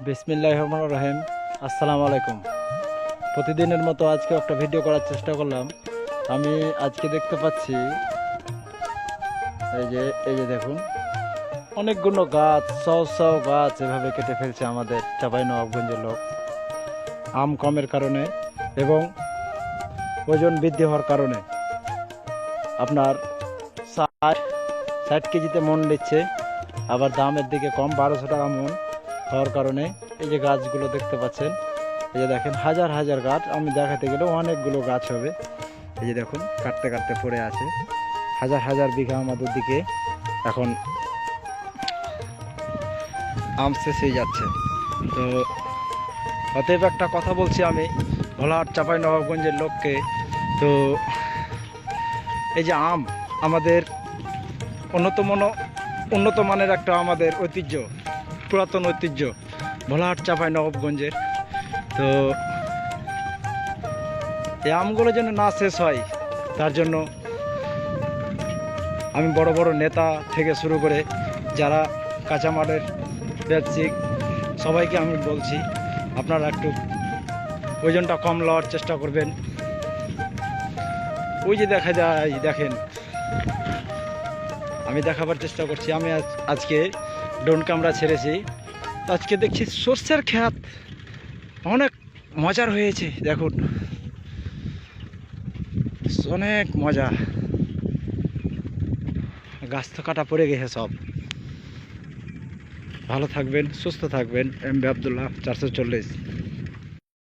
বিসমিল্লাহির রহমানির রহিম। আসসালামু আলাইকুম। প্রতিদিনের মতো আজকে একটা ভিডিও করার চেষ্টা করলাম। আমি আজকে দেখতে পাচ্ছি এই যে দেখুন, অনেকগুলো গাছ, শও গাছ এভাবে কেটে ফেলছে আমাদের চাঁপাইনবাবগঞ্জের লোক। আম কমের কারণে এবং ওজন বৃদ্ধি হওয়ার কারণে আপনার 60 কেজিতে মন নিচ্ছে, আবার দামের দিকে কম 1200 টাকা মন হওয়ার কারণে এই যে গাছগুলো দেখতে পাচ্ছেন, এই যে দেখেন হাজার হাজার গাছ, আমি দেখাতে গেলে অনেকগুলো গাছ হবে। এই যে দেখুন কাটতে কাটতে পড়ে আছে, হাজার হাজার বিঘা আমাদের দিকে এখন আম শেষ হয়ে যাচ্ছে। তো অতএব একটা কথা বলছি আমি ভোলাহাট চাঁপাইনবাবগঞ্জের লোককে, তো এই যে আম আমাদের উন্নত মানের একটা আমাদের ঐতিহ্য, পুরাতন ঐতিহ্য ভোলাহাট চাঁপাইনবাবগঞ্জের। তো এই আমগুলো যেন না শেষ হয় তার জন্য আমি বড় বড় নেতা থেকে শুরু করে যারা কাঁচামালের ব্যবসায়িক সবাইকে আমি বলছি, আপনারা একটু ওজনটা কম লওয়ার চেষ্টা করবেন। ওই যে দেখা যায়, দেখেন আমি দেখাবার চেষ্টা করছি, আমি আজকে ড্রোন ক্যামেরা ছেড়েছি, আজকে দেখছি সর্ষের ক্ষেত অনেক মজার হয়েছে। দেখুন অনেক মজা, গাছ তো কাটা পড়ে গেছে সব। ভালো থাকবেন, সুস্থ থাকবেন। এমবি আবদুল্লাহ 440।